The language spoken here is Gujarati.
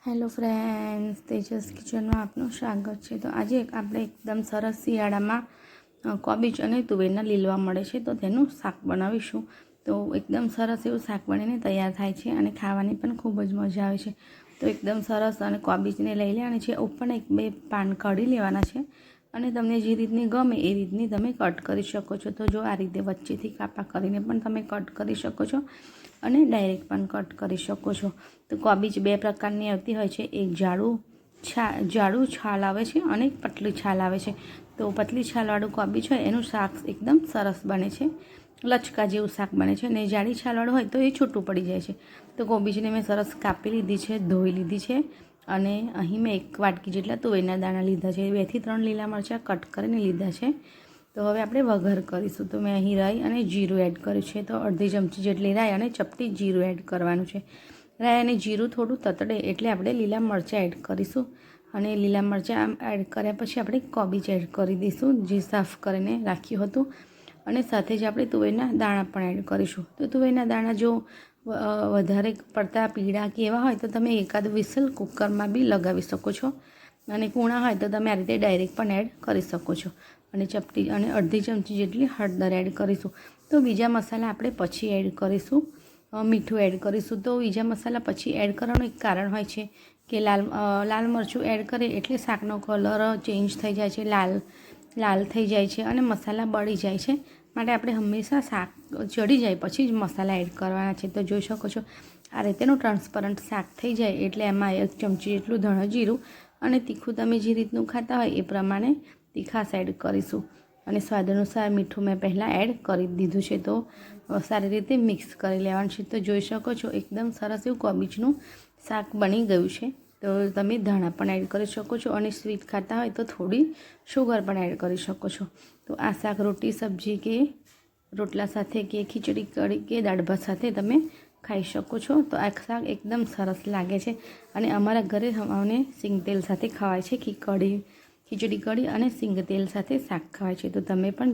હેલો ફ્રેન્ડ્સ, તેજસ કિચનમાં આપનું સ્વાગત છે। તો આજે આપણે એકદમ સરસ શિયાળામાં કોબીજ અને તુવેરના લીલવા મળે છે, તો તેનું શાક બનાવીશું। તો એકદમ સરસ એવું શાક બનીને તૈયાર થાય છે અને ખાવાની પણ ખૂબ જ મજા આવે છે। તો એકદમ સરસ અને કોબીજને લઈ લેવાની છે, ઉપર એક બે પાન કાઢી લેવાના છે અને તમને જે રીતની ગમે એ રીતની તમે કટ કરી શકો છો। તો જો આ રીતે વચ્ચેથી કાપા કરીને પણ તમે કટ કરી શકો છો અને ડાયરેક્ટ પણ કટ કરી શકો છો। તો કોબીજ બે પ્રકારની આવતી હોય છે, એક જાડું છાલ આવે છે અને પતલી છાલ આવે છે। તો પતલી છાલવાળું કોબીજ હોય એનું શાક એકદમ સરસ બને છે, લચકા જેવું શાક બને છે, અને જાડી છાલવાળું હોય તો એ છૂટું પડી જાય છે। તો કોબીજને મેં સરસ કાપી લીધી છે, ધોઈ લીધી છે અને અહીં મેં 1 વાટકી જેટલા તુવેરના દાણા લીધા છે, 2 થી 3 લીલા મરચાં કટ કરીને લીધા છે। તો હવે આપણે વઘાર કરીશું। તો મેં અહીં રાઈ અને જીરું એડ કર્યું છે। તો અડધી ચમચી જેટલી રાઈ અને ચપટી જીરું એડ કરવાનું છે। રાઈ અને જીરું થોડું તતડે એટલે આપણે લીલા મરચાં એડ કરીશું અને લીલા મરચાં એડ કર્યા પછી આપણે કોબીજ એડ કરી દઈશું, જે સાફ કરીને રાખ્યું હતું, અને સાથે જ આપણે તુવેરના દાણા પણ એડ કરીશું। તો તુવેરના દાણા જો વધારે પડતા પીળા કે એવા હોય તો તમે એકાદ વિસલ કુકરમાં બી લગાવી શકો છો, અને કૂણા હોય તો તમે આ રીતે ડાયરેક્ટ પણ એડ કરી શકો છો। અને ચપટી અને અડધી ચમચી જેટલી હળદર એડ કરીશું। તો બીજા મસાલા આપણે પછી એડ કરીશું, મીઠું એડ કરીશું। તો બીજા મસાલા પછી એડ કરવાનું એક કારણ હોય છે કે લાલ મરચું એડ કરીએ એટલે શાકનો કલર ચેન્જ થઈ જાય છે, લાલ થઈ જાય છે અને મસાલા બળી જાય છે, માટે આપણે હંમેશા શાક ચડી જાય પછી જ મસાલા એડ કરવાના છે। તો જોઈ શકો છો આ રીતેનું ટ્રાન્સપરન્ટ શાક થઈ જાય એટલે એમાં 1 ચમચી જેટલું ધાણા જીરું અને તીખું તમે જે રીતનું ખાતા હોય એ પ્રમાણે તીખાશ એડ કરીશું, અને સ્વાદ અનુસાર મીઠું મેં પહેલાં એડ કરી દીધું છે। તો સારી રીતે મિક્સ કરી લેવાનું છે। તો જોઈ શકો છો એકદમ સરસ એવું કોબીજનું શાક બની ગયું છે। તો તમે ધાણા પણ એડ કરી શકો છો, અને સ્વીટ ખાતા હોય તો થોડી શુગર પણ એડ કરી શકો છો। તો આ શાક રોટી સબ્જી કે રોટલા સાથે કે ખીચડી કઢી કે દાળ ભાત સાથે તમે ખાઈ શકો છો। તો આ શાક એકદમ સરસ લાગે છે, અને અમારા ઘરે અમને સિંગ તેલ સાથે ખવાય છે, ખીચડી કઢી અને સિંગ તેલ સાથે શાક ખવાય છે। તો તમે પણ